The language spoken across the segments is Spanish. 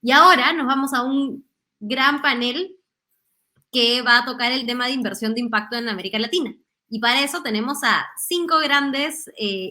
Y ahora nos vamos a un gran panel que va a tocar el tema de inversión de impacto en América Latina. Y para eso tenemos a 5 grandes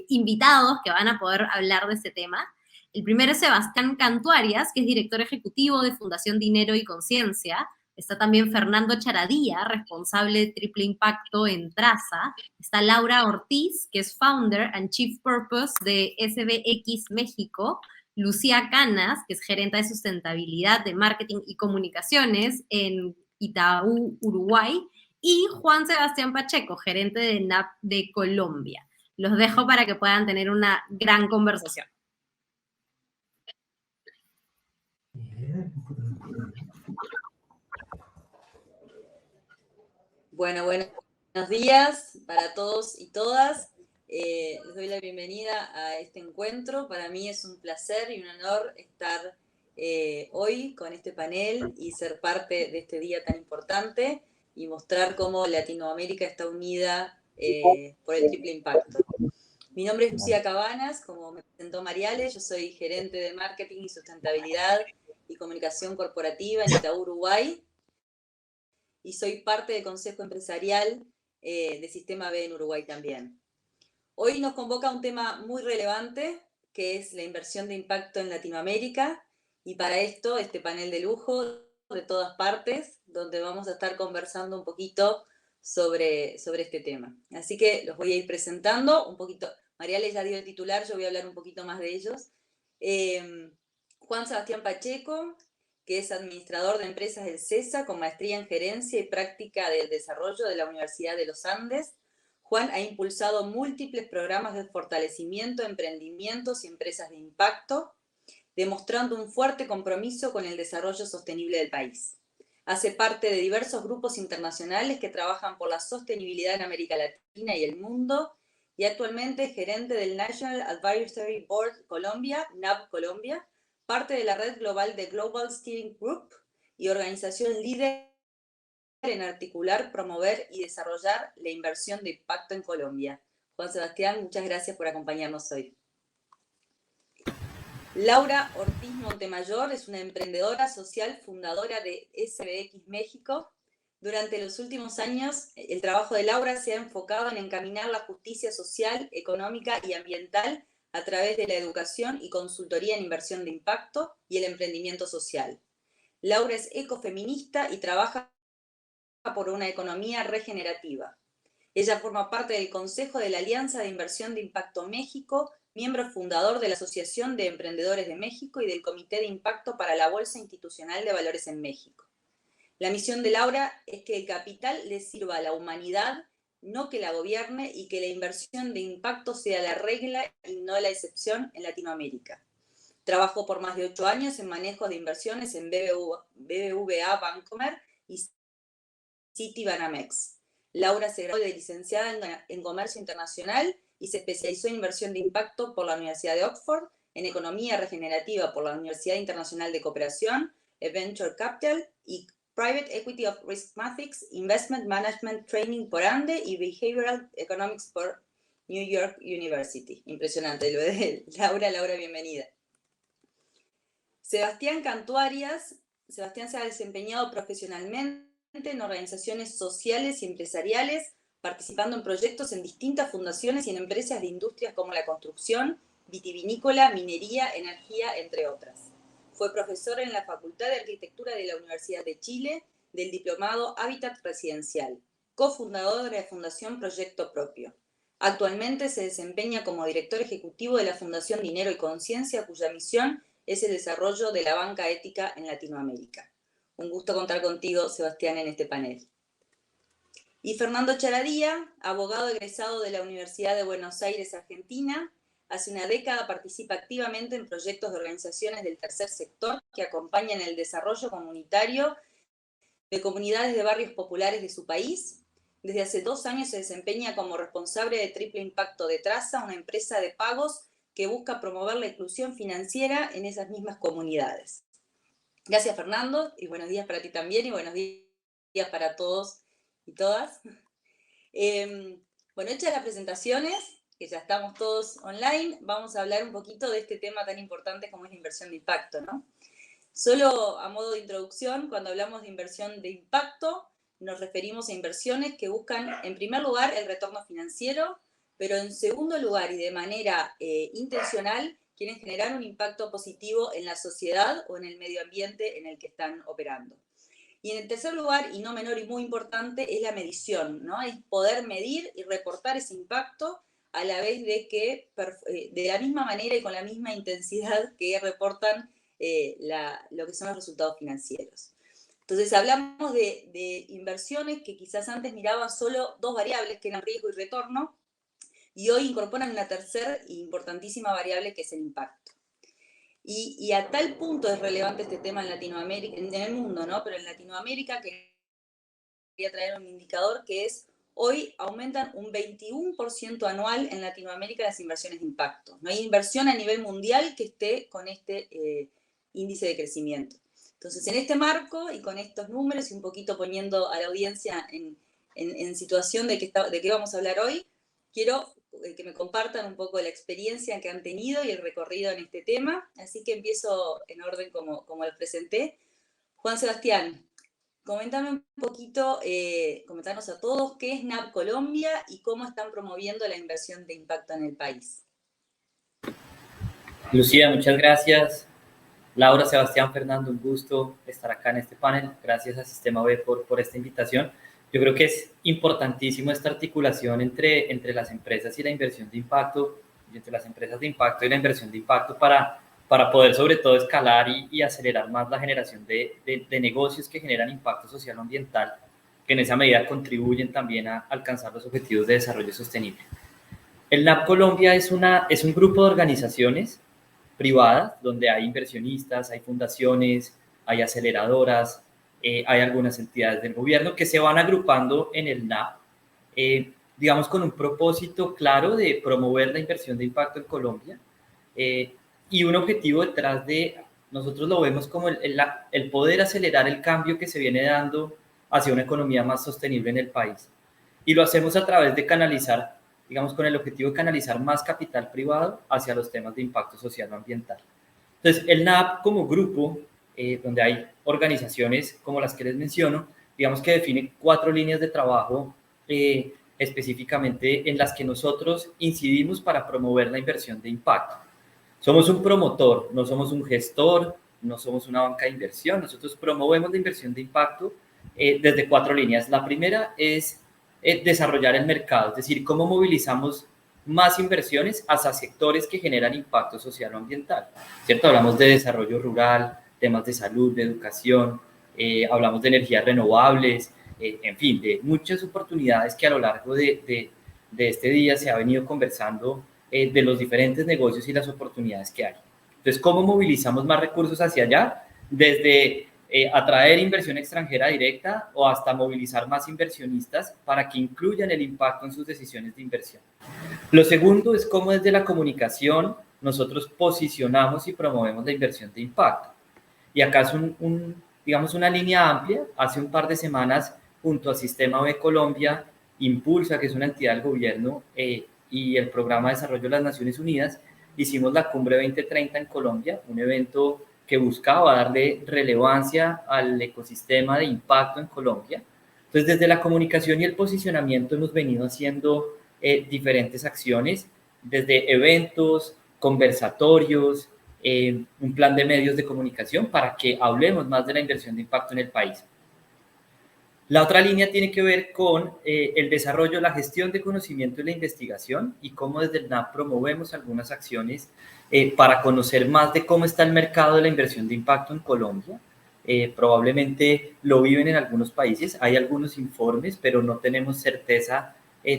invitados que van a poder hablar de este tema. El primero es Sebastián Cantuarias, que es director ejecutivo de Fundación Dinero y Conciencia. Está también Fernando Charadía, responsable de Triple Impacto en Traza. Está Laura Ortiz, que es founder and chief purpose de SBX México. Lucía Canas, que es gerente de sustentabilidad de marketing y comunicaciones en Itaú, Uruguay, y Juan Sebastián Pacheco, gerente de NAP de Colombia. Los dejo para que puedan tener una gran conversación. Bueno, buenos días para todos y todas. Les doy la bienvenida a este encuentro. Para mí es un placer y un honor estar hoy con este panel y ser parte de este día tan importante y mostrar cómo Latinoamérica está unida por el triple impacto. Mi nombre es Lucía Cabanas, como me presentó Mariale, yo soy gerente de marketing y sustentabilidad y comunicación corporativa en Itaú, Uruguay, y soy parte del Consejo Empresarial de Sistema B en Uruguay también. Hoy nos convoca un tema muy relevante, que es la inversión de impacto en Latinoamérica, y para esto este panel de lujo de todas partes, donde vamos a estar conversando un poquito sobre este tema. Así que los voy a ir presentando un poquito. Mariale ya dio el titular, yo voy a hablar un poquito más de ellos. Juan Sebastián Pacheco, que es administrador de empresas del CESA con maestría en gerencia y práctica del desarrollo de la Universidad de los Andes. Juan ha impulsado múltiples programas de fortalecimiento de emprendimientos y empresas de impacto, demostrando un fuerte compromiso con el desarrollo sostenible del país. Hace parte de diversos grupos internacionales que trabajan por la sostenibilidad en América Latina y el mundo, y actualmente es gerente del National Advisory Board Colombia, NAB Colombia, parte de la red global de Global Steering Group y organización líder en articular, promover y desarrollar la inversión de impacto en Colombia. Juan Sebastián, muchas gracias por acompañarnos hoy. Laura Ortiz Montemayor es una emprendedora social fundadora de SBX México. Durante los últimos años, el trabajo de Laura se ha enfocado en encaminar la justicia social, económica y ambiental a través de la educación y consultoría en inversión de impacto y el emprendimiento social. Laura es ecofeminista y trabaja por una economía regenerativa. Ella forma parte del Consejo de la Alianza de Inversión de Impacto México, miembro fundador de la Asociación de Emprendedores de México y del Comité de Impacto para la Bolsa Institucional de Valores en México. La misión de Laura es que el capital le sirva a la humanidad, no que la gobierne, y que la inversión de impacto sea la regla y no la excepción en Latinoamérica. Trabajó por más de 8 años en manejo de inversiones en BBVA Bancomer y Citibanamex. Laura se graduó de licenciada en Comercio Internacional y se especializó en inversión de impacto por la Universidad de Oxford, en Economía Regenerativa por la Universidad Internacional de Cooperación, Venture Capital y Private Equity of Riskmathematics, Investment Management Training por ANDE y Behavioral Economics por New York University. Impresionante lo de Laura. Laura, bienvenida. Sebastián Cantuarias. Sebastián se ha desempeñado profesionalmente en organizaciones sociales y empresariales, participando en proyectos en distintas fundaciones y en empresas de industrias como la construcción, vitivinícola, minería, energía, entre otras. Fue profesor en la Facultad de Arquitectura de la Universidad de Chile, del diplomado Hábitat Residencial, cofundador de la Fundación Proyecto Propio. Actualmente se desempeña como director ejecutivo de la Fundación Dinero y Conciencia, cuya misión es el desarrollo de la banca ética en Latinoamérica. Un gusto contar contigo, Sebastián, en este panel. Y Fernando Charadía, abogado egresado de la Universidad de Buenos Aires, Argentina. Hace una década participa activamente en proyectos de organizaciones del tercer sector que acompañan el desarrollo comunitario de comunidades de barrios populares de su país. Desde hace 2 años se desempeña como responsable de Triple Impacto de Traza, una empresa de pagos que busca promover la inclusión financiera en esas mismas comunidades. Gracias, Fernando, y buenos días para ti también, y buenos días para todos y todas. Bueno, hechas las presentaciones, que ya estamos todos online, vamos a hablar un poquito de este tema tan importante como es la inversión de impacto, ¿no? Solo a modo de introducción, cuando hablamos de inversión de impacto, nos referimos a inversiones que buscan, en primer lugar, el retorno financiero, pero en segundo lugar y de manera intencional, quieren generar un impacto positivo en la sociedad o en el medio ambiente en el que están operando. Y en el tercer lugar, y no menor y muy importante, es la medición, ¿no? Es poder medir y reportar ese impacto a la vez de que, de la misma manera y con la misma intensidad que reportan lo que son los resultados financieros. Entonces hablamos de inversiones que quizás antes miraban solo dos variables, que eran riesgo y retorno, y hoy incorporan una tercera e importantísima variable que es el impacto. Y a tal punto es relevante este tema en Latinoamérica, en el mundo, ¿no? Pero en Latinoamérica quería traer un indicador que es, hoy aumentan un 21% anual en Latinoamérica las inversiones de impacto. No hay inversión a nivel mundial que esté con este índice de crecimiento. Entonces, en este marco y con estos números y un poquito poniendo a la audiencia en situación de qué vamos a hablar hoy, quiero que me compartan un poco la experiencia que han tenido y el recorrido en este tema. Así que empiezo en orden como lo presenté. Juan Sebastián, coméntame un poquito, comentarnos a todos qué es NAP Colombia y cómo están promoviendo la inversión de impacto en el país. Lucía, muchas gracias. Laura, Sebastián, Fernando, un gusto estar acá en este panel. Gracias a Sistema B por esta invitación. Yo creo que es importantísimo esta articulación entre las empresas y la inversión de impacto, y entre las empresas de impacto y la inversión de impacto para poder sobre todo escalar y acelerar más la generación de negocios que generan impacto social o ambiental, que en esa medida contribuyen también a alcanzar los objetivos de desarrollo sostenible. El NAP Colombia es un grupo de organizaciones privadas donde hay inversionistas, hay fundaciones, hay aceleradoras, hay algunas entidades del gobierno que se van agrupando en el NAP, digamos con un propósito claro de promover la inversión de impacto en Colombia y un objetivo detrás de, nosotros lo vemos como el poder acelerar el cambio que se viene dando hacia una economía más sostenible en el país. Y lo hacemos a través de canalizar, digamos, con el objetivo de canalizar más capital privado hacia los temas de impacto social o ambiental. Entonces, el NAP como grupo, donde hay organizaciones como las que les menciono, digamos que define 4 líneas de trabajo específicamente en las que nosotros incidimos para promover la inversión de impacto. Somos un promotor, no somos un gestor, no somos una banca de inversión, nosotros promovemos la inversión de impacto desde 4 líneas. La primera es desarrollar el mercado, es decir, cómo movilizamos más inversiones hacia sectores que generan impacto social o ambiental, ¿cierto? Hablamos de desarrollo rural, temas de salud, de educación, hablamos de energías renovables, en fin, de muchas oportunidades que a lo largo de este día se ha venido conversando de los diferentes negocios y las oportunidades que hay. Entonces, ¿cómo movilizamos más recursos hacia allá? Desde atraer inversión extranjera directa o hasta movilizar más inversionistas para que incluyan el impacto en sus decisiones de inversión. Lo segundo es cómo desde la comunicación nosotros posicionamos y promovemos la inversión de impacto. Y acá es digamos una línea amplia. Hace un par de semanas, junto al Sistema B Colombia, Impulsa, que es una entidad del gobierno, y el Programa de Desarrollo de las Naciones Unidas, hicimos la Cumbre 2030 en Colombia, un evento que buscaba darle relevancia al ecosistema de impacto en Colombia. Entonces, desde la comunicación y el posicionamiento hemos venido haciendo diferentes acciones, desde eventos, conversatorios, un plan de medios de comunicación para que hablemos más de la inversión de impacto en el país. La otra línea tiene que ver con el desarrollo, la gestión de conocimiento y la investigación y cómo desde el NAP promovemos algunas acciones para conocer más de cómo está el mercado de la inversión de impacto en Colombia. Probablemente lo viven en algunos países, hay algunos informes, pero no tenemos certeza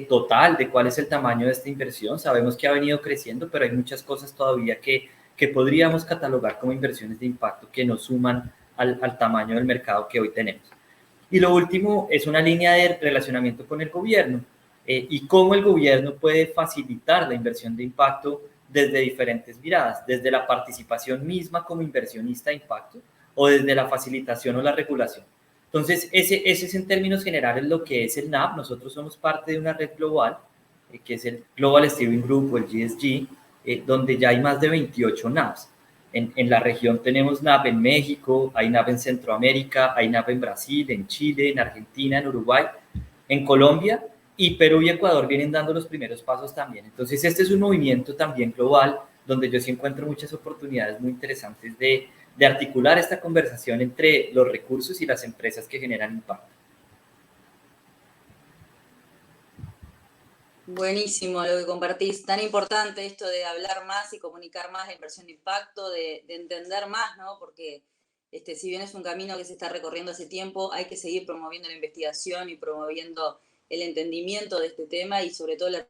total de cuál es el tamaño de esta inversión. Sabemos que ha venido creciendo, pero hay muchas cosas todavía que podríamos catalogar como inversiones de impacto que no suman al tamaño del mercado que hoy tenemos. Y lo último es una línea de relacionamiento con el gobierno y cómo el gobierno puede facilitar la inversión de impacto desde diferentes miradas, desde la participación misma como inversionista de impacto o desde la facilitación o la regulación. Entonces, ese es en términos generales lo que es el NAP. Nosotros somos parte de una red global, que es el Global Steering Group o el GSG, donde ya hay más de 28 NAPs. En la región tenemos NAP en México, hay NAP en Centroamérica, hay NAP en Brasil, en Chile, en Argentina, en Uruguay, en Colombia, y Perú y Ecuador vienen dando los primeros pasos también. Entonces este es un movimiento también global donde yo sí encuentro muchas oportunidades muy interesantes de articular esta conversación entre los recursos y las empresas que generan impacto. Buenísimo lo que compartís. Tan importante esto de hablar más y comunicar más la inversión de impacto, de entender más, ¿no? Porque si bien es un camino que se está recorriendo hace tiempo, hay que seguir promoviendo la investigación y promoviendo el entendimiento de este tema y sobre todo la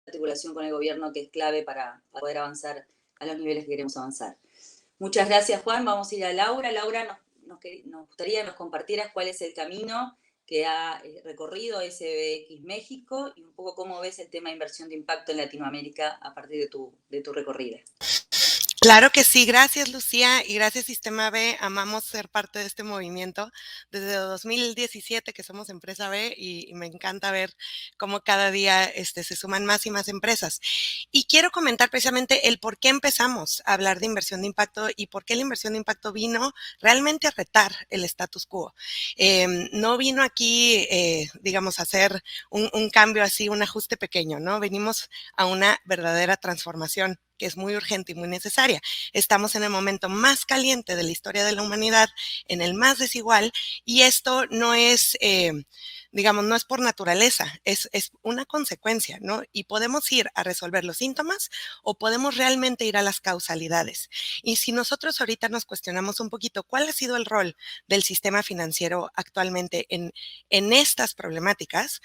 articulación con el gobierno, que es clave para poder avanzar a los niveles que queremos avanzar. Muchas gracias, Juan. Vamos a ir a Laura. Laura, nos gustaría que nos compartieras cuál es el camino que ha recorrido SBX México y un poco cómo ves el tema de inversión de impacto en Latinoamérica a partir de tu recorrida. Claro que sí, gracias Lucía y gracias Sistema B, amamos ser parte de este movimiento desde 2017 que somos Empresa B y me encanta ver cómo cada día se suman más y más empresas. Y quiero comentar precisamente el por qué empezamos a hablar de inversión de impacto y por qué la inversión de impacto vino realmente a retar el status quo. No vino aquí, digamos, a hacer un cambio así, un ajuste pequeño, ¿no? Venimos a una verdadera transformación que es muy urgente y muy necesaria. Estamos en el momento más caliente de la historia de la humanidad, en el más desigual, y esto no es, digamos, no es por naturaleza, es una consecuencia, ¿no? Y podemos ir a resolver los síntomas o podemos realmente ir a las causalidades. Y si nosotros ahorita nos cuestionamos un poquito cuál ha sido el rol del sistema financiero actualmente en estas problemáticas,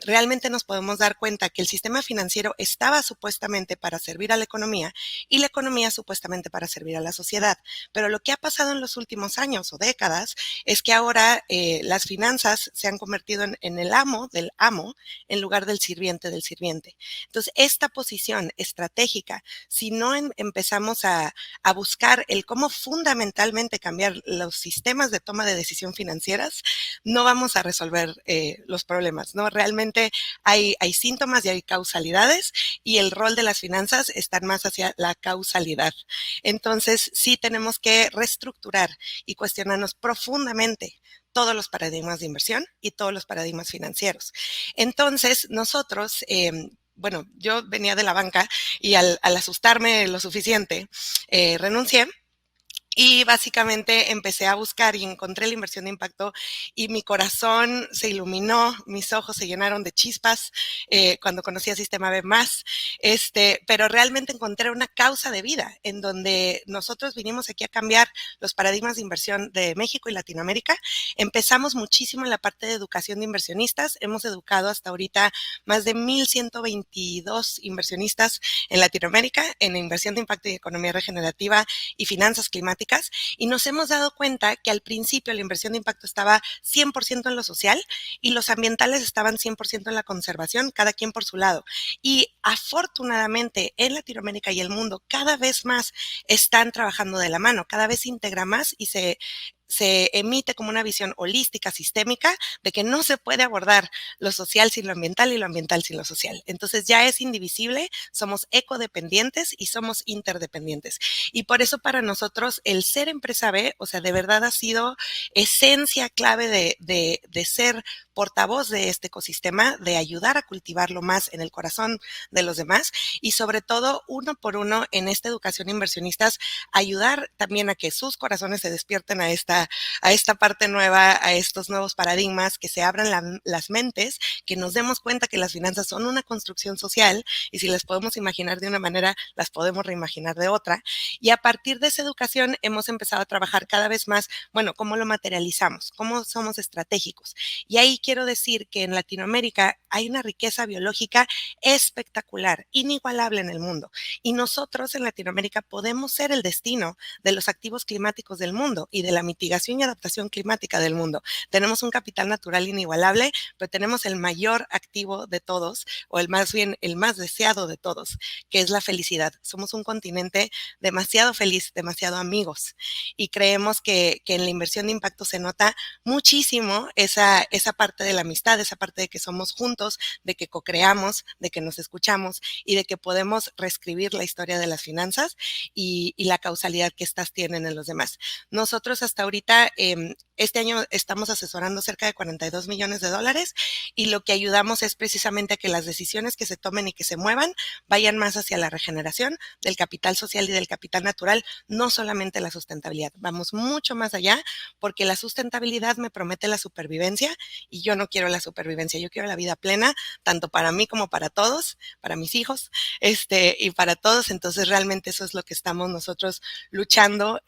realmente nos podemos dar cuenta que el sistema financiero estaba supuestamente para servir a la economía y la economía supuestamente para servir a la sociedad. Pero lo que ha pasado en los últimos años o décadas es que ahora las finanzas se han convertido en el amo del amo en lugar del sirviente del sirviente. Entonces, esta posición estratégica, si no empezamos a buscar el cómo fundamentalmente cambiar los sistemas de toma de decisión financieras, no vamos a resolver los problemas, ¿no? Realmente hay síntomas y hay causalidades y el rol de las finanzas está más hacia la causalidad. Entonces, sí tenemos que reestructurar y cuestionarnos profundamente todos los paradigmas de inversión y todos los paradigmas financieros. Entonces, nosotros, bueno, yo venía de la banca y al asustarme lo suficiente, renuncié. Y básicamente empecé a buscar y encontré la inversión de impacto y mi corazón se iluminó, mis ojos se llenaron de chispas cuando conocí a Sistema B+, pero realmente encontré una causa de vida en donde nosotros vinimos aquí a cambiar los paradigmas de inversión de México y Latinoamérica. Empezamos muchísimo en la parte de educación de inversionistas. Hemos educado hasta ahorita más de 1,122 inversionistas en Latinoamérica en inversión de impacto y economía regenerativa y finanzas climáticas. Y nos hemos dado cuenta que al principio la inversión de impacto estaba 100% en lo social y los ambientales estaban 100% en la conservación, cada quien por su lado. Y afortunadamente en Latinoamérica y el mundo cada vez más están trabajando de la mano, cada vez se integra más y se emite como una visión holística, sistémica, de que no se puede abordar lo social sin lo ambiental y lo ambiental sin lo social. Entonces ya es indivisible, somos ecodependientes y somos interdependientes. Y por eso para nosotros el ser Empresa B, o sea, de verdad ha sido esencia clave de ser portavoz de este ecosistema, de ayudar a cultivarlo más en el corazón de los demás y sobre todo uno por uno en esta educación inversionistas, ayudar también a que sus corazones se despierten a esta parte nueva, a estos nuevos paradigmas, que se abran las mentes, que nos demos cuenta que las finanzas son una construcción social y si las podemos imaginar de una manera, las podemos reimaginar de otra. Y a partir de esa educación hemos empezado a trabajar cada vez más, bueno, cómo lo materializamos, cómo somos estratégicos. Y ahí quiero decir que en Latinoamérica hay una riqueza biológica espectacular, inigualable en el mundo. Y nosotros en Latinoamérica podemos ser el destino de los activos climáticos del mundo y de la mitigación mitigación y adaptación climática del mundo. Tenemos un capital natural inigualable, pero tenemos el mayor activo de todos, o más bien el más deseado de todos, que es la felicidad. Somos un continente demasiado feliz, demasiado amigos, y creemos que en la inversión de impacto se nota muchísimo esa parte de la amistad, esa parte de que somos juntos, de que co-creamos, de que nos escuchamos y de que podemos reescribir la historia de las finanzas y la causalidad que estas tienen en los demás. Nosotros hasta ahorita, este año estamos asesorando cerca de $42 millones y lo que ayudamos es precisamente a que las decisiones que se tomen y que se muevan vayan más hacia la regeneración del capital social y del capital natural, no solamente la sustentabilidad. Vamos mucho más allá porque la sustentabilidad me promete la supervivencia y yo no quiero la supervivencia, yo quiero la vida plena, tanto para mí como para todos, para mis hijos, y para todos. Entonces realmente eso es lo que estamos nosotros luchando,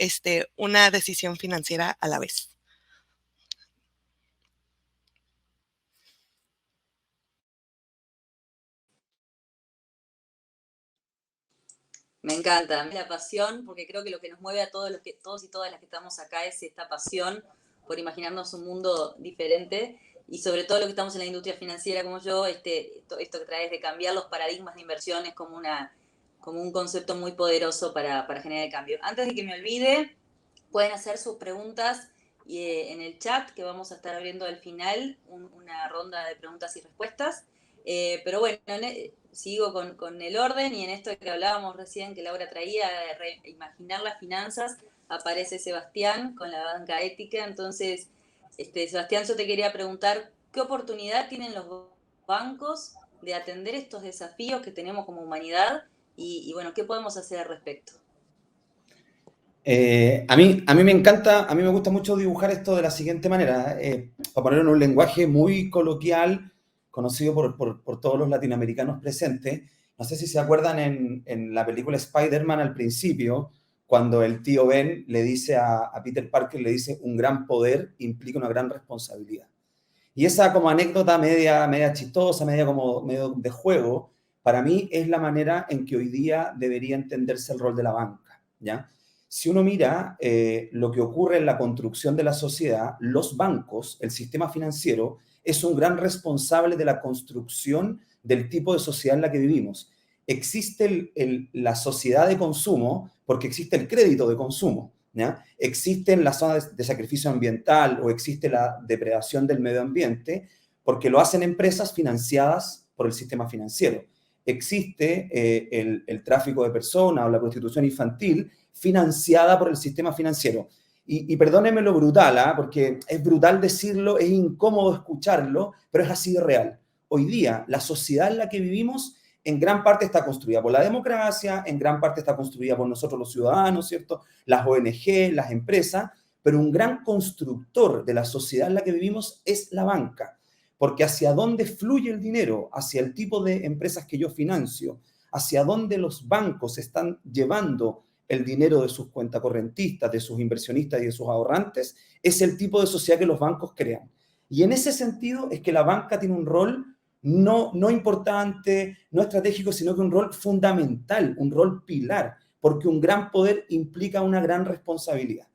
una decisión financiera a la vez. Me encanta, la pasión, porque creo que lo que nos mueve a todos y todas las que estamos acá es esta pasión por imaginarnos un mundo diferente, y sobre todo lo que estamos en la industria financiera como yo, esto que traes de cambiar los paradigmas de inversión es como un concepto muy poderoso para generar el cambio. Antes de que me olvide, pueden hacer sus preguntas en el chat, que vamos a estar abriendo al final una ronda de preguntas y respuestas. Pero bueno, sigo con el orden, y en esto que hablábamos recién, que Laura traía, de reimaginar las finanzas, aparece Sebastián con la banca ética. Entonces, Sebastián, yo te quería preguntar, ¿qué oportunidad tienen los bancos de atender estos desafíos que tenemos como humanidad? Y bueno, ¿qué podemos hacer al respecto? A mí me encanta, a mí me gusta mucho dibujar esto de la siguiente manera, para ponerlo en un lenguaje muy coloquial, conocido por todos los latinoamericanos presentes. No sé si se acuerdan en la película Spider-Man al principio, cuando el tío Ben le dice a Peter Parker, le dice, un gran poder implica una gran responsabilidad. Y esa como anécdota media chistosa, medio de juego, para mí es la manera en que hoy día debería entenderse el rol de la banca, ¿ya? Si uno mira lo que ocurre en la construcción de la sociedad, los bancos, el sistema financiero, es un gran responsable de la construcción del tipo de sociedad en la que vivimos. Existe la sociedad de consumo porque existe el crédito de consumo, ¿ya? Existen las zonas de sacrificio ambiental o existe la depredación del medio ambiente porque lo hacen empresas financiadas por el sistema financiero. Existe el tráfico de personas o la prostitución infantil financiada por el sistema financiero. Y perdónenme lo brutal, porque es brutal decirlo, es incómodo escucharlo, pero es así de real. Hoy día, la sociedad en la que vivimos en gran parte está construida por la democracia, en gran parte está construida por nosotros los ciudadanos, ¿cierto? Las ONG, las empresas, pero un gran constructor de la sociedad en la que vivimos es la banca, porque hacia dónde fluye el dinero, hacia el tipo de empresas que yo financio, hacia dónde los bancos están llevando el dinero de sus cuentacorrentistas, de sus inversionistas y de sus ahorrantes, es el tipo de sociedad que los bancos crean. Y en ese sentido es que la banca tiene un rol no importante, no estratégico, sino que un rol fundamental, un rol pilar, porque un gran poder implica una gran responsabilidad.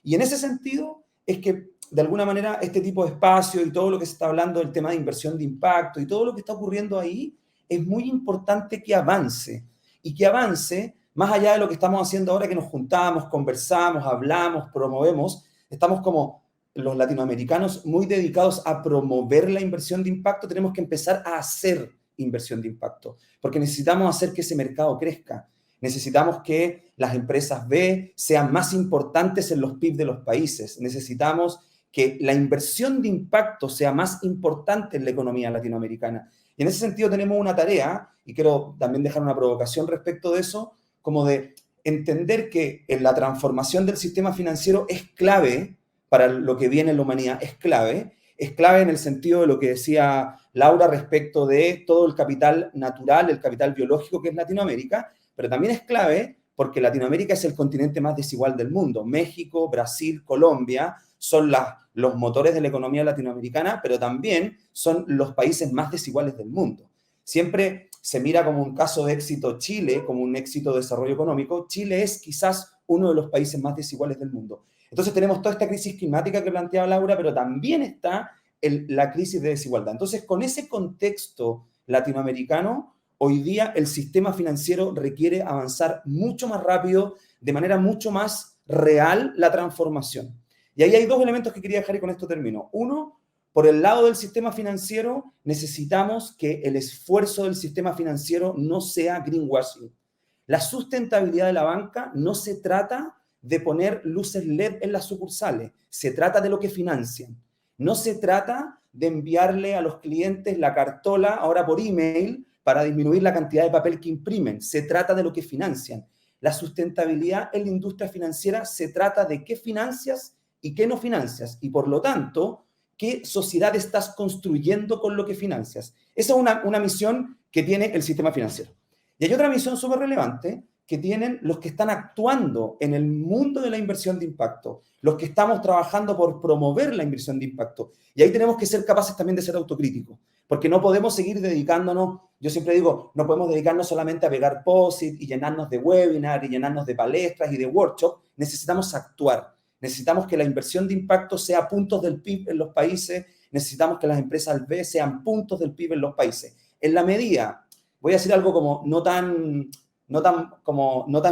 Y en ese sentido es que, de alguna manera, este tipo de espacio y todo lo que se está hablando del tema de inversión de impacto y todo lo que está ocurriendo ahí, es muy importante que avance, y que avance más allá de lo que estamos haciendo ahora, que nos juntamos, conversamos, hablamos, promovemos. Estamos como los latinoamericanos muy dedicados a promover la inversión de impacto. Tenemos que empezar a hacer inversión de impacto, porque necesitamos hacer que ese mercado crezca. Necesitamos que las empresas B sean más importantes en los PIB de los países. Necesitamos que la inversión de impacto sea más importante en la economía latinoamericana. Y en ese sentido tenemos una tarea, y quiero también dejar una provocación respecto de eso, como de entender que en la transformación del sistema financiero es clave para lo que viene en la humanidad, es clave en el sentido de lo que decía Laura respecto de todo el capital natural, el capital biológico que es Latinoamérica, pero también es clave porque Latinoamérica es el continente más desigual del mundo. México, Brasil, Colombia son los motores de la economía latinoamericana, pero también son los países más desiguales del mundo. Siempre se mira como un caso de éxito Chile, como un éxito de desarrollo económico. Chile es quizás uno de los países más desiguales del mundo. Entonces tenemos toda esta crisis climática que planteaba Laura, pero también está la crisis de desigualdad. Entonces, con ese contexto latinoamericano, hoy día el sistema financiero requiere avanzar mucho más rápido, de manera mucho más real, la transformación. Y ahí hay dos elementos que quería dejar y con esto termino. Uno, por el lado del sistema financiero, necesitamos que el esfuerzo del sistema financiero no sea greenwashing. La sustentabilidad de la banca no se trata de poner luces LED en las sucursales, se trata de lo que financian. No se trata de enviarle a los clientes la cartola ahora por email para disminuir la cantidad de papel que imprimen, se trata de lo que financian. La sustentabilidad en la industria financiera se trata de qué financias y qué no financias, y por lo tanto, qué sociedad estás construyendo con lo que financias. Esa es una misión que tiene el sistema financiero. Y hay otra misión súper relevante que tienen los que están actuando en el mundo de la inversión de impacto, los que estamos trabajando por promover la inversión de impacto. Y ahí tenemos que ser capaces también de ser autocríticos, porque no podemos seguir dedicándonos, yo siempre digo, no podemos dedicarnos solamente a pegar post-it y llenarnos de webinars y llenarnos de palestras y de workshops, necesitamos actuar. Necesitamos que la inversión de impacto sea puntos del PIB en los países, necesitamos que las empresas B sean puntos del PIB en los países. En la medida, voy a decir algo como no tan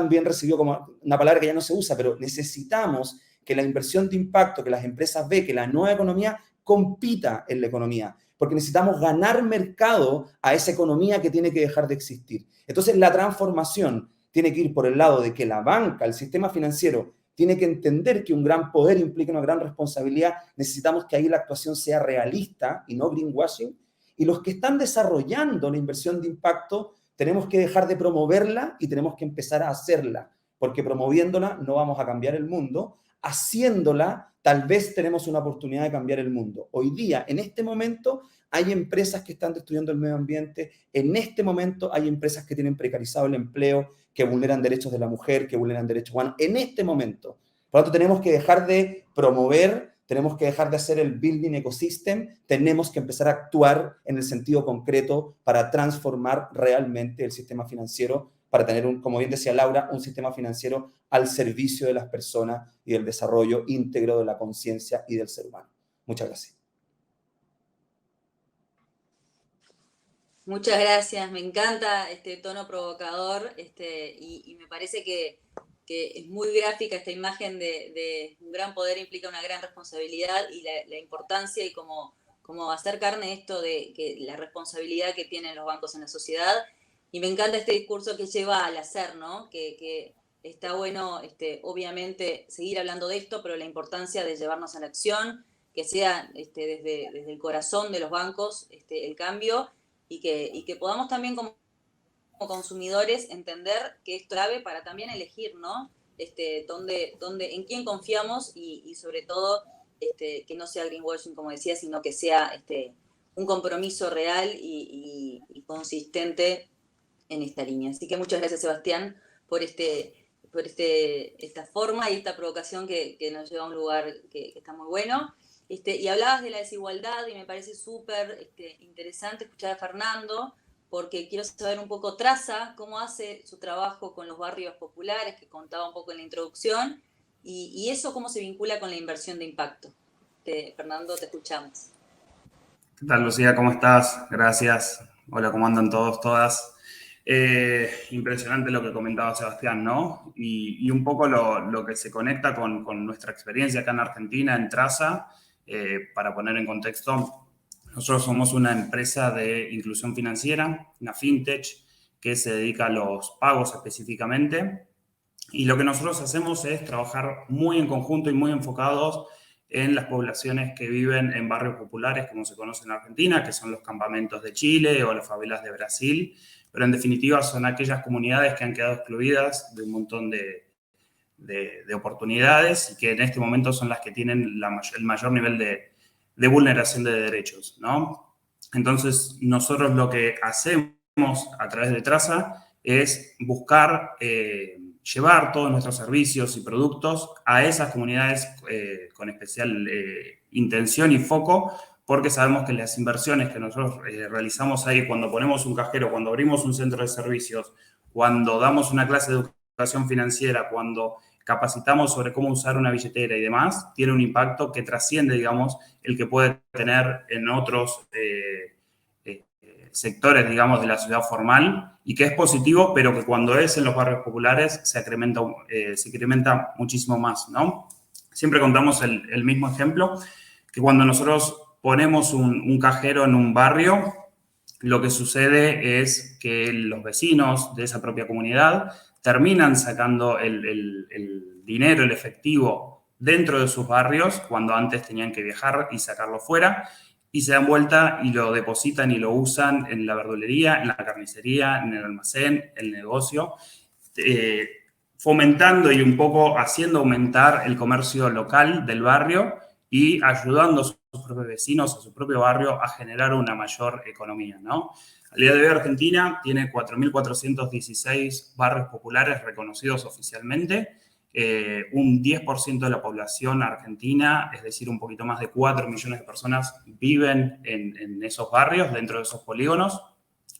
bien recibido, como una palabra que ya no se usa, pero necesitamos que la inversión de impacto, que las empresas B, que la nueva economía compita en la economía, porque necesitamos ganar mercado a esa economía que tiene que dejar de existir. Entonces, la transformación tiene que ir por el lado de que la banca, el sistema financiero, tiene que entender que un gran poder implica una gran responsabilidad. Necesitamos que ahí la actuación sea realista y no greenwashing. Y los que están desarrollando la inversión de impacto, tenemos que dejar de promoverla y tenemos que empezar a hacerla, porque promoviéndola no vamos a cambiar el mundo, haciéndola tal vez tenemos una oportunidad de cambiar el mundo. Hoy día, en este momento, hay empresas que están destruyendo el medio ambiente, en este momento hay empresas que tienen precarizado el empleo, que vulneran derechos de la mujer, que vulneran derechos humanos, en este momento. Por lo tanto, tenemos que dejar de promover, tenemos que dejar de hacer el building ecosystem, tenemos que empezar a actuar en el sentido concreto para transformar realmente el sistema financiero, para tener, como bien decía Laura, un sistema financiero al servicio de las personas y del desarrollo íntegro de la conciencia y del ser humano. Muchas gracias. Muchas gracias, me encanta este tono provocador y me parece que es muy gráfica esta imagen de un gran poder implica una gran responsabilidad y la importancia y cómo hacer carne esto de que la responsabilidad que tienen los bancos en la sociedad. Y me encanta este discurso que lleva al hacer, ¿no? Que está bueno, obviamente, seguir hablando de esto, pero la importancia de llevarnos a la acción, que sea desde el corazón de los bancos el cambio y que podamos también como consumidores entender que es clave para también elegir, ¿no? En quién confiamos y sobre todo que no sea greenwashing, como decía, sino que sea un compromiso real y consistente en esta línea. Así que muchas gracias, Sebastián, por esta forma y esta provocación que nos lleva a un lugar que está muy bueno. Y hablabas de la desigualdad y me parece súper interesante escuchar a Fernando, porque quiero saber un poco Traza, cómo hace su trabajo con los barrios populares, que contaba un poco en la introducción, y eso cómo se vincula con la inversión de impacto. Fernando, te escuchamos. ¿Qué tal, Lucía? ¿Cómo estás? Gracias. Hola, ¿cómo andan todos, todas? Impresionante lo que comentaba Sebastián, ¿no? Y un poco lo que se conecta con nuestra experiencia acá en Argentina, en Traza. Para poner en contexto, nosotros somos una empresa de inclusión financiera, una fintech, que se dedica a los pagos específicamente. Y lo que nosotros hacemos es trabajar muy en conjunto y muy enfocados en las poblaciones que viven en barrios populares, como se conoce en Argentina, que son los campamentos de Chile o las favelas de Brasil. Pero en definitiva son aquellas comunidades que han quedado excluidas de un montón de oportunidades y que en este momento son las que tienen el mayor nivel de vulneración de derechos, ¿no? Entonces, nosotros lo que hacemos a través de Traza es buscar llevar todos nuestros servicios y productos a esas comunidades con especial intención y foco, porque sabemos que las inversiones que nosotros realizamos ahí, cuando ponemos un cajero, cuando abrimos un centro de servicios, cuando damos una clase de educación financiera, cuando capacitamos sobre cómo usar una billetera y demás, tiene un impacto que trasciende, digamos, el que puede tener en otros sectores, digamos, de la ciudad formal, y que es positivo, pero que cuando es en los barrios populares se incrementa muchísimo más, ¿no? Siempre contamos el mismo ejemplo, que cuando nosotros ponemos un cajero en un barrio, lo que sucede es que los vecinos de esa propia comunidad terminan sacando el dinero, el efectivo, dentro de sus barrios, cuando antes tenían que viajar y sacarlo fuera, y se dan vuelta y lo depositan y lo usan en la verdulería, en la carnicería, en el almacén, en el negocio, fomentando y un poco haciendo aumentar el comercio local del barrio y ayudando a sus propios vecinos, a su propio barrio, a generar una mayor economía, ¿no? Al día de hoy Argentina tiene 4.416 barrios populares reconocidos oficialmente, un 10% de la población argentina, es decir, un poquito más de 4 millones de personas viven en esos barrios, dentro de esos polígonos.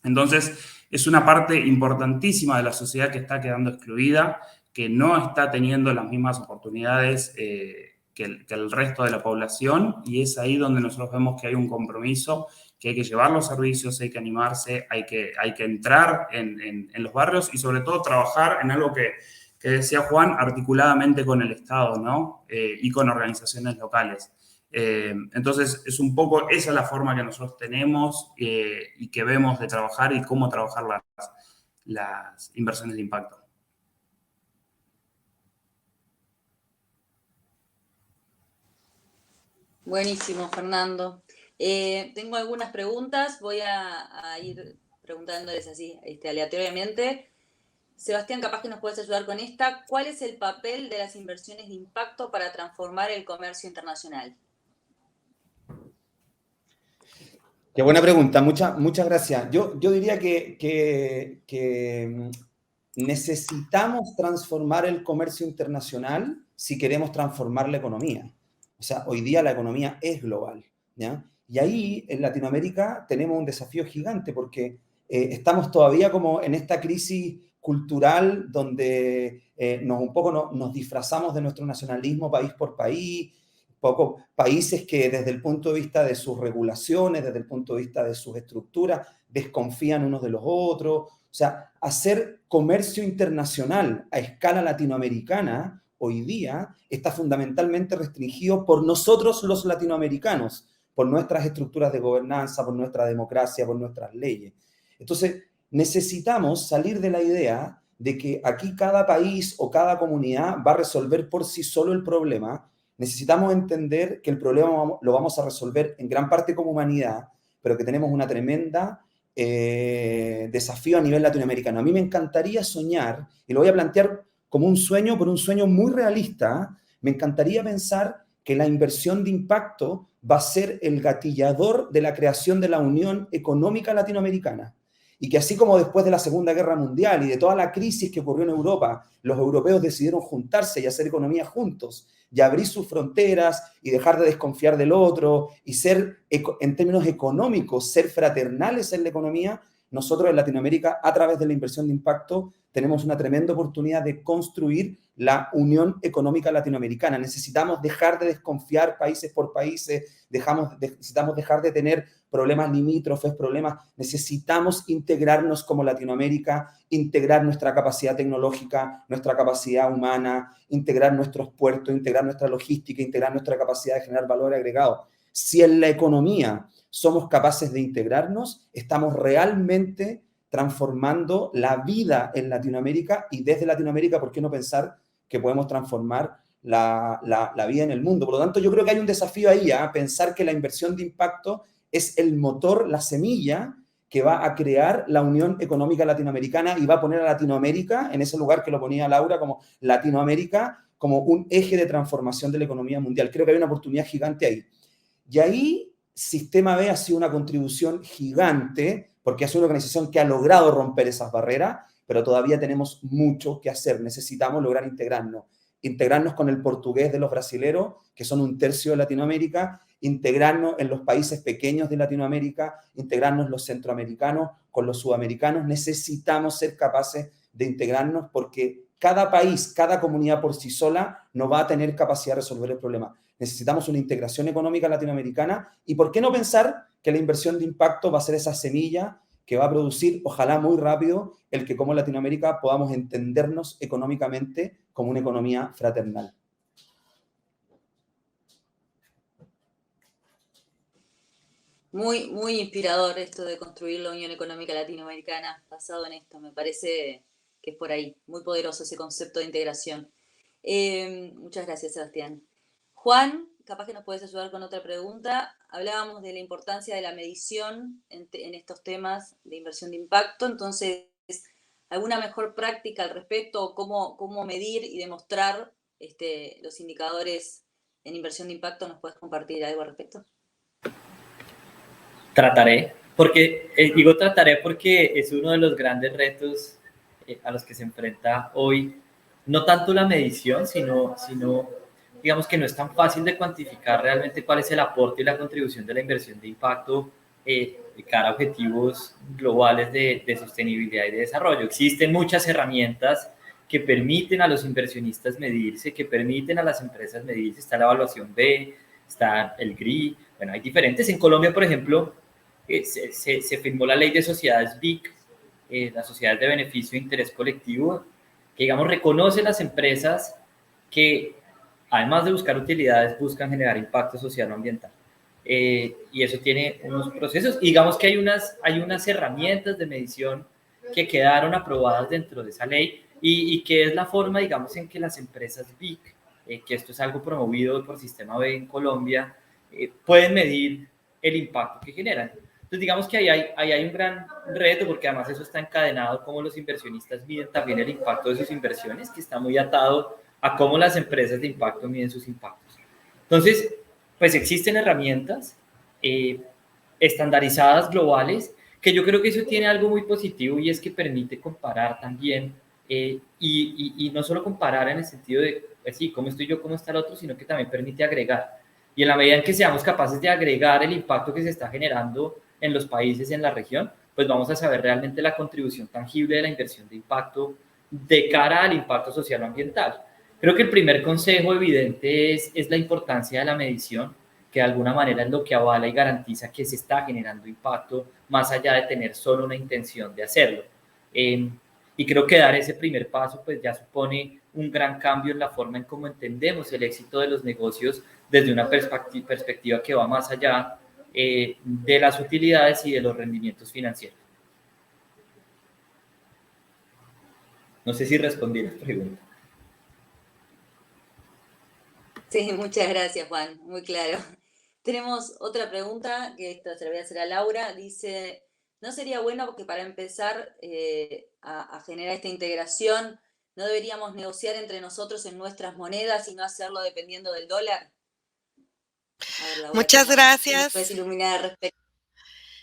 Entonces, es una parte importantísima de la sociedad que está quedando excluida, que no está teniendo las mismas oportunidades que el resto de la población, y es ahí donde nosotros vemos que hay un compromiso, que hay que llevar los servicios, hay que animarse, hay que entrar en los barrios y sobre todo trabajar en algo que decía Juan, articuladamente con el Estado, ¿no? Y con organizaciones locales. Entonces, es un poco esa la forma que nosotros tenemos y que vemos de trabajar y cómo trabajar las inversiones de impacto. Buenísimo, Fernando. Tengo algunas preguntas, voy a ir preguntándoles así, aleatoriamente. Sebastián, capaz que nos puedes ayudar con esta. ¿Cuál es el papel de las inversiones de impacto para transformar el comercio internacional? Qué buena pregunta, muchas gracias. Yo diría que necesitamos transformar el comercio internacional si queremos transformar la economía. O sea, hoy día la economía es global, ¿ya? Y ahí en Latinoamérica tenemos un desafío gigante porque estamos todavía como en esta crisis cultural donde nos disfrazamos de nuestro nacionalismo país por país, poco países que desde el punto de vista de sus regulaciones, desde el punto de vista de sus estructuras, desconfían unos de los otros. O sea, hacer comercio internacional a escala latinoamericana hoy día está fundamentalmente restringido por nosotros los latinoamericanos, por nuestras estructuras de gobernanza, por nuestra democracia, por nuestras leyes. Entonces, necesitamos salir de la idea de que aquí cada país o cada comunidad va a resolver por sí solo el problema. Necesitamos entender que el problema lo vamos a resolver en gran parte como humanidad, pero que tenemos una tremenda desafío a nivel latinoamericano. A mí me encantaría soñar, y lo voy a plantear como un sueño, pero un sueño muy realista. Me encantaría pensar que la inversión de impacto va a ser el gatillador de la creación de la Unión Económica Latinoamericana. Y que así como después de la Segunda Guerra Mundial y de toda la crisis que ocurrió en Europa, los europeos decidieron juntarse y hacer economía juntos, y abrir sus fronteras y dejar de desconfiar del otro y ser, en términos económicos, ser fraternales en la economía, nosotros en Latinoamérica, a través de la inversión de impacto, tenemos una tremenda oportunidad de construir la Unión Económica Latinoamericana. Necesitamos dejar de desconfiar países por países, necesitamos dejar de tener problemas limítrofes, necesitamos integrarnos como Latinoamérica, integrar nuestra capacidad tecnológica, nuestra capacidad humana, integrar nuestros puertos, integrar nuestra logística, integrar nuestra capacidad de generar valor agregado. Si en la economía somos capaces de integrarnos, estamos realmente transformando la vida en Latinoamérica, y desde Latinoamérica, ¿por qué no pensar que podemos transformar la vida en el mundo? Por lo tanto, yo creo que hay un desafío ahí, pensar que la inversión de impacto es el motor, la semilla que va a crear la Unión Económica Latinoamericana y va a poner a Latinoamérica en ese lugar que lo ponía Laura, como Latinoamérica, como un eje de transformación de la economía mundial. Creo que hay una oportunidad gigante ahí. Y ahí Sistema B ha sido una contribución gigante, porque es una organización que ha logrado romper esas barreras, pero todavía tenemos mucho que hacer. Necesitamos lograr integrarnos con el portugués de los brasileros, que son 1/3 de Latinoamérica, integrarnos en los países pequeños de Latinoamérica, integrarnos los centroamericanos con los sudamericanos. Necesitamos ser capaces de integrarnos porque cada país, cada comunidad por sí sola no va a tener capacidad de resolver el problema. Necesitamos una integración económica latinoamericana y ¿por qué no pensar que la inversión de impacto va a ser esa semilla que va a producir, ojalá muy rápido, el que como Latinoamérica podamos entendernos económicamente como una economía fraternal? Muy, muy inspirador esto de construir la Unión Económica Latinoamericana basado en esto. Me parece que es por ahí. Muy poderoso ese concepto de integración. Muchas gracias, Sebastián. Juan, capaz que nos puedes ayudar con otra pregunta. Hablábamos de la importancia de la medición en estos temas de inversión de impacto. Entonces, ¿alguna mejor práctica al respecto? ¿Cómo medir y demostrar los indicadores en inversión de impacto? ¿Nos puedes compartir algo al respecto? Trataré, porque digo trataré porque es uno de los grandes retos a los que se enfrenta hoy, no tanto la medición, sino digamos que no es tan fácil de cuantificar realmente cuál es el aporte y la contribución de la inversión de impacto de cara a objetivos globales de sostenibilidad y de desarrollo. Existen muchas herramientas que permiten a los inversionistas medirse, que permiten a las empresas medirse. Está la evaluación B, está el GRI, bueno, hay diferentes. En Colombia, por ejemplo, se firmó la ley de sociedades BIC, las sociedades de beneficio e interés colectivo, que, digamos, reconoce las empresas que, además de buscar utilidades, buscan generar impacto social o ambiental. Y eso tiene unos procesos. Y digamos que hay unas herramientas de medición que quedaron aprobadas dentro de esa ley y que es la forma, digamos, en que las empresas BIC, que esto es algo promovido por Sistema B en Colombia, pueden medir el impacto que generan. Entonces, digamos que ahí hay un gran reto, porque además eso está encadenado cómo los inversionistas miden también el impacto de sus inversiones, que está muy atado a cómo las empresas de impacto miden sus impactos. Entonces, pues existen herramientas estandarizadas globales, que yo creo que eso tiene algo muy positivo y es que permite comparar también, y no solo comparar en el sentido de, pues sí, cómo estoy yo, cómo está el otro, sino que también permite agregar. Y en la medida en que seamos capaces de agregar el impacto que se está generando en los países, en la región, pues vamos a saber realmente la contribución tangible de la inversión de impacto de cara al impacto social o ambiental. Creo que el primer consejo evidente es la importancia de la medición, que de alguna manera es lo que avala y garantiza que se está generando impacto, más allá de tener solo una intención de hacerlo. Y creo que dar ese primer paso pues ya supone un gran cambio en la forma en cómo entendemos el éxito de los negocios desde una perspectiva que va más allá de las utilidades y de los rendimientos financieros. No sé si respondí la pregunta. Sí, muchas gracias, Juan, muy claro. Tenemos otra pregunta, que esta se la voy a hacer a Laura. Dice, ¿no sería bueno que para empezar a generar esta integración, no deberíamos negociar entre nosotros en nuestras monedas y no hacerlo dependiendo del dólar? A ver, Laura, Muchas ¿qué gracias. nos puedes iluminar al respecto?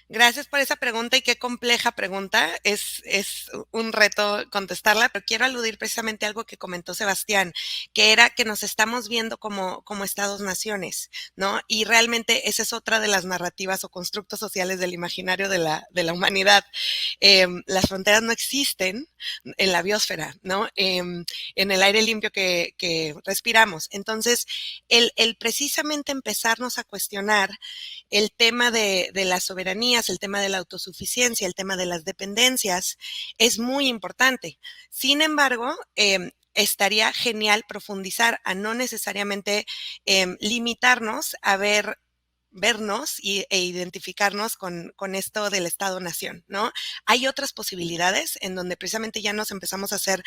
Gracias por esa pregunta y qué compleja pregunta. Es un reto contestarla, pero quiero aludir precisamente a algo que comentó Sebastián, que era que nos estamos viendo como Estados-naciones, ¿no? Y realmente esa es otra de las narrativas o constructos sociales del imaginario de la humanidad. Las fronteras no existen en la biosfera, ¿no? En el aire limpio que respiramos. Entonces, el precisamente empezarnos a cuestionar el tema de las soberanías, el tema de la autosuficiencia, el tema de las dependencias, es muy importante. Sin embargo, estaría genial profundizar a no necesariamente limitarnos a vernos e identificarnos con esto del Estado-nación, ¿no? Hay otras posibilidades en donde precisamente ya nos empezamos a hacer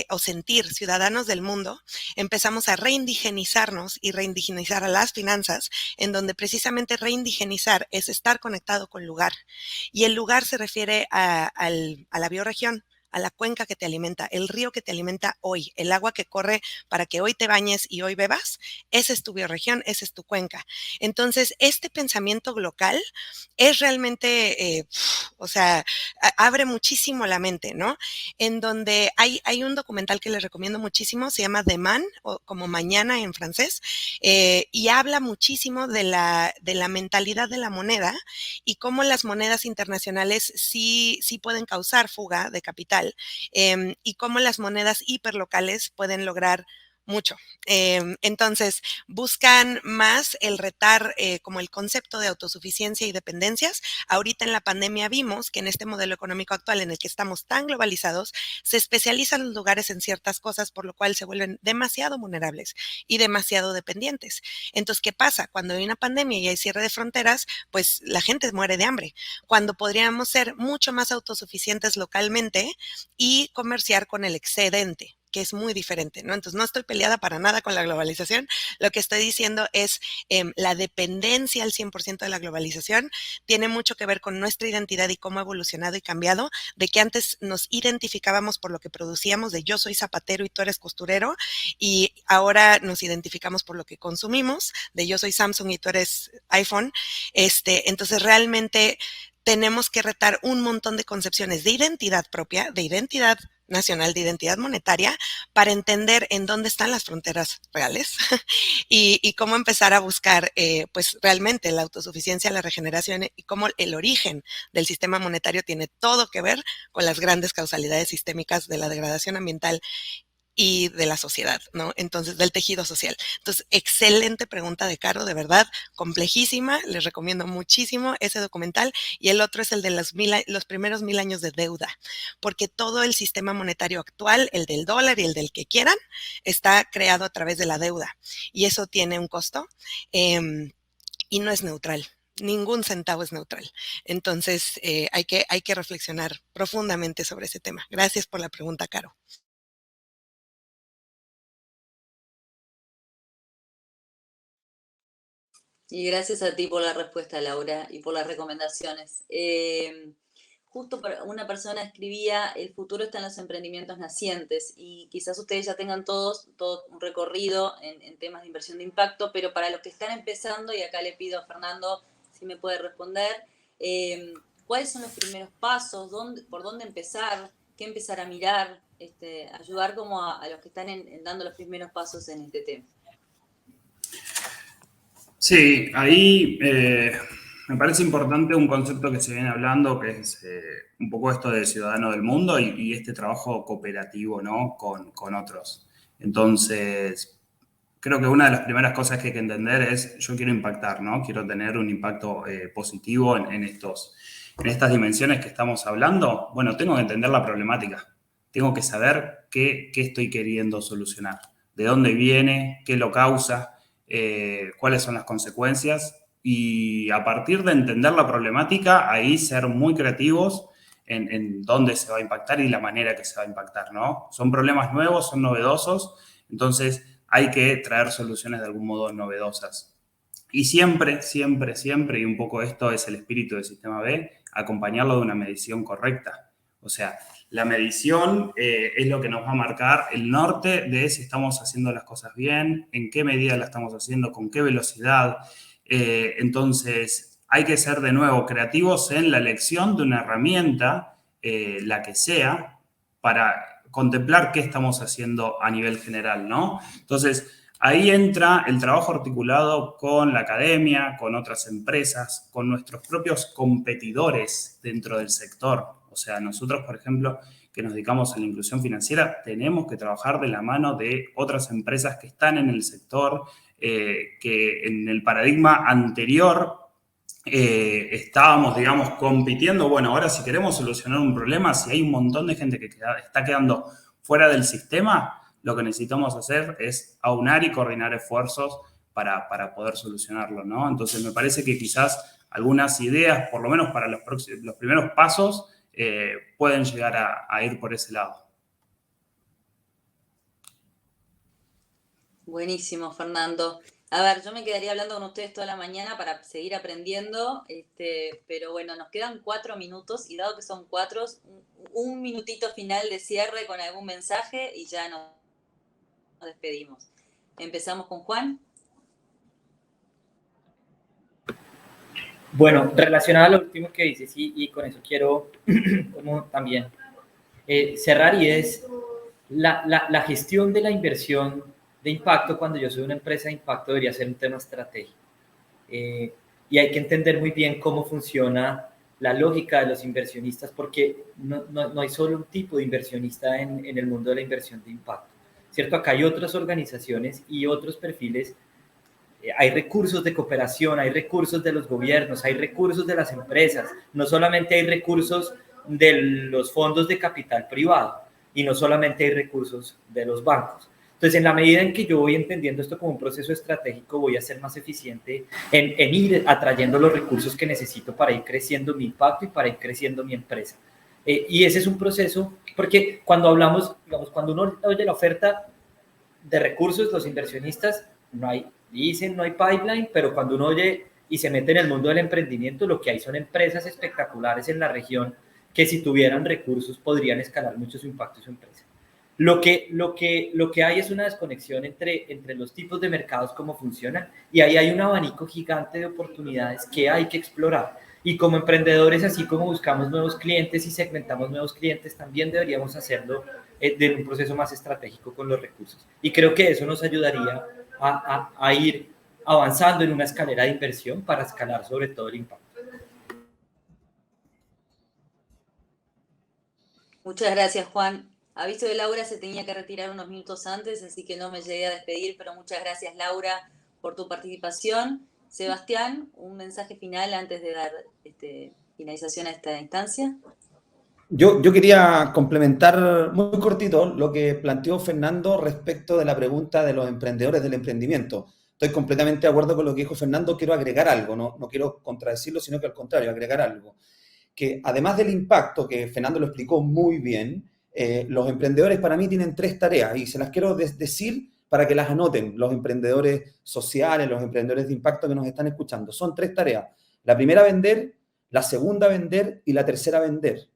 o sentir ciudadanos del mundo, empezamos a reindigenizarnos y reindigenizar a las finanzas, en donde precisamente reindigenizar es estar conectado con lugar. Y el lugar se refiere a la bioregión, a la cuenca que te alimenta, el río que te alimenta hoy, el agua que corre para que hoy te bañes y hoy bebas, esa es tu bioregión, esa es tu cuenca. Entonces, este pensamiento local es realmente, o sea, abre muchísimo la mente, ¿no? En donde hay un documental que les recomiendo muchísimo, se llama Demain, o como Mañana en francés, y habla muchísimo de la mentalidad de la moneda y cómo las monedas internacionales sí pueden causar fuga de capital local, y cómo las monedas hiperlocales pueden lograr mucho. Entonces, buscan más el retar como el concepto de autosuficiencia y dependencias. Ahorita en la pandemia vimos que en este modelo económico actual en el que estamos tan globalizados, se especializan los lugares en ciertas cosas, por lo cual se vuelven demasiado vulnerables y demasiado dependientes. Entonces, ¿qué pasa? Cuando hay una pandemia y hay cierre de fronteras, pues la gente muere de hambre, cuando podríamos ser mucho más autosuficientes localmente y comerciar con el excedente, que es muy diferente, ¿no? Entonces, no estoy peleada para nada con la globalización. Lo que estoy diciendo es la dependencia al 100% de la globalización tiene mucho que ver con nuestra identidad y cómo ha evolucionado y cambiado, de que antes nos identificábamos por lo que producíamos, de yo soy zapatero y tú eres costurero, y ahora nos identificamos por lo que consumimos, de yo soy Samsung y tú eres iPhone. Entonces, realmente tenemos que retar un montón de concepciones de identidad propia, de identidad nacional, de identidad monetaria, para entender en dónde están las fronteras reales y cómo empezar a buscar pues realmente la autosuficiencia, la regeneración, y cómo el origen del sistema monetario tiene todo que ver con las grandes causalidades sistémicas de la degradación ambiental y de la sociedad, ¿no? Entonces, del tejido social. Entonces, excelente pregunta de Caro, de verdad, complejísima. Les recomiendo muchísimo ese documental. Y el otro es el de los primeros 1000 años de deuda, porque todo el sistema monetario actual, el del dólar y el del que quieran, está creado a través de la deuda. Y eso tiene un costo y no es neutral. Ningún centavo es neutral. Entonces, hay que reflexionar profundamente sobre ese tema. Gracias por la pregunta, Caro. Y gracias a ti por la respuesta, Laura, y por las recomendaciones. Justo una persona escribía, el futuro está en los emprendimientos nacientes, y quizás ustedes ya tengan todo un recorrido en temas de inversión de impacto, pero para los que están empezando, y acá le pido a Fernando si me puede responder, ¿cuáles son los primeros pasos? ¿Por dónde empezar? ¿Qué empezar a mirar? Ayudar como a los que están dando los primeros pasos en este tema. Sí, ahí me parece importante un concepto que se viene hablando, que es un poco esto de ciudadano del mundo y este trabajo cooperativo, ¿no? con otros. Entonces, creo que una de las primeras cosas que hay que entender es, yo quiero impactar, ¿no? Quiero tener un impacto positivo en estas dimensiones que estamos hablando. Bueno, tengo que entender la problemática. Tengo que saber qué estoy queriendo solucionar, de dónde viene, qué lo causa, cuáles son las consecuencias, y a partir de entender la problemática, ahí ser muy creativos en dónde se va a impactar y la manera que se va a impactar, ¿no? Son problemas nuevos, son novedosos, entonces hay que traer soluciones de algún modo novedosas. Y siempre, siempre, siempre, y un poco esto es el espíritu del Sistema B, acompañarlo de una medición correcta. O sea, la medición es lo que nos va a marcar el norte de si estamos haciendo las cosas bien, en qué medida la estamos haciendo, con qué velocidad. Entonces, hay que ser de nuevo creativos en la elección de una herramienta, la que sea, para contemplar qué estamos haciendo a nivel general, ¿no? Entonces, ahí entra el trabajo articulado con la academia, con otras empresas, con nuestros propios competidores dentro del sector. O sea, nosotros, por ejemplo, que nos dedicamos a la inclusión financiera, tenemos que trabajar de la mano de otras empresas que están en el sector, que en el paradigma anterior estábamos, digamos, compitiendo. Bueno, ahora si queremos solucionar un problema, si hay un montón de gente que está quedando fuera del sistema, lo que necesitamos hacer es aunar y coordinar esfuerzos para poder solucionarlo, ¿no? Entonces, me parece que quizás algunas ideas, por lo menos para los primeros pasos, pueden llegar a ir por ese lado. Buenísimo, Fernando. A ver, yo me quedaría hablando con ustedes toda la mañana para seguir aprendiendo, pero bueno, nos quedan 4 minutos, y dado que son 4, un minutito final de cierre con algún mensaje y ya nos despedimos. Empezamos con Juan. Bueno, relacionado a lo último que dices, y con eso quiero como también cerrar, y es la gestión de la inversión de impacto. Cuando yo soy una empresa de impacto, debería ser un tema estratégico. Y hay que entender muy bien cómo funciona la lógica de los inversionistas, porque no hay solo un tipo de inversionista en el mundo de la inversión de impacto, ¿cierto? Acá hay otras organizaciones y otros perfiles. Hay recursos de cooperación, hay recursos de los gobiernos, hay recursos de las empresas, no solamente hay recursos de los fondos de capital privado y no solamente hay recursos de los bancos. Entonces, en la medida en que yo voy entendiendo esto como un proceso estratégico, voy a ser más eficiente en ir atrayendo los recursos que necesito para ir creciendo mi impacto y para ir creciendo mi empresa. Y ese es un proceso, porque cuando hablamos, digamos, cuando uno oye la oferta de recursos, los inversionistas, dicen no hay pipeline, pero cuando uno oye y se mete en el mundo del emprendimiento, lo que hay son empresas espectaculares en la región que si tuvieran recursos podrían escalar mucho su impacto y su empresa. Lo que hay es una desconexión entre los tipos de mercados, cómo funcionan, y ahí hay un abanico gigante de oportunidades que hay que explorar. Y como emprendedores, así como buscamos nuevos clientes y segmentamos nuevos clientes, también deberíamos hacerlo de un proceso más estratégico con los recursos. Y creo que eso nos ayudaría a ir avanzando en una escalera de inversión para escalar sobre todo el impacto. Muchas gracias, Juan. Aviso de Laura, se tenía que retirar unos minutos antes, así que no me llegué a despedir, pero muchas gracias, Laura, por tu participación. Sebastián, un mensaje final antes de dar finalización a esta instancia. Yo quería complementar muy cortito lo que planteó Fernando respecto de la pregunta de los emprendedores del emprendimiento. Estoy completamente de acuerdo con lo que dijo Fernando, quiero agregar algo, no quiero contradecirlo, sino que al contrario, agregar algo. Que además del impacto, que Fernando lo explicó muy bien, los emprendedores para mí tienen 3 tareas y se las quiero decir para que las anoten los emprendedores sociales, los emprendedores de impacto que nos están escuchando. Son 3 tareas. La primera, vender, la segunda, vender y la tercera, vender.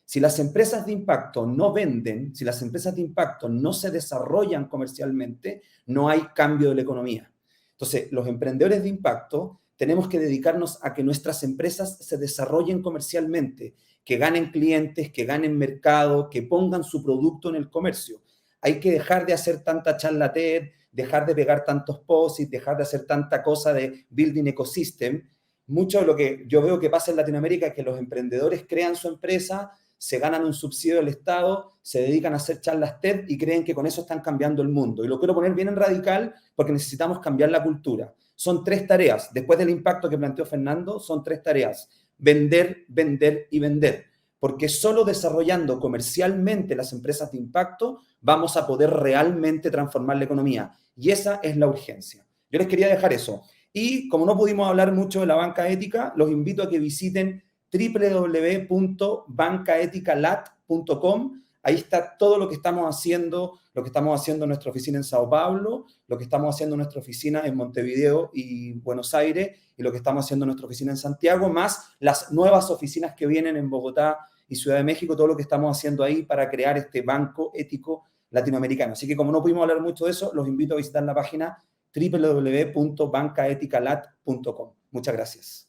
Si las empresas de impacto no venden, si las empresas de impacto no se desarrollan comercialmente, no hay cambio de la economía. Entonces, los emprendedores de impacto tenemos que dedicarnos a que nuestras empresas se desarrollen comercialmente, que ganen clientes, que ganen mercado, que pongan su producto en el comercio. Hay que dejar de hacer tanta charla TED, dejar de pegar tantos posts, dejar de hacer tanta cosa de building ecosystem. Mucho de lo que yo veo que pasa en Latinoamérica es que los emprendedores crean su empresa, se ganan un subsidio del Estado, se dedican a hacer charlas TED y creen que con eso están cambiando el mundo. Y lo quiero poner bien en radical porque necesitamos cambiar la cultura. Son 3 tareas. Después del impacto que planteó Fernando, son 3 tareas. Vender, vender y vender. Porque solo desarrollando comercialmente las empresas de impacto vamos a poder realmente transformar la economía. Y esa es la urgencia. Yo les quería dejar eso. Y como no pudimos hablar mucho de la banca ética, los invito a que visiten www.bancaeticalat.com. Ahí está todo lo que estamos haciendo en nuestra oficina en Sao Paulo, lo que estamos haciendo en nuestra oficina en Montevideo y Buenos Aires, y lo que estamos haciendo en nuestra oficina en Santiago, más las nuevas oficinas que vienen en Bogotá y Ciudad de México, todo lo que estamos haciendo ahí para crear este banco ético latinoamericano. Así que como no pudimos hablar mucho de eso, los invito a visitar la página www.bancaeticalat.com. Muchas gracias.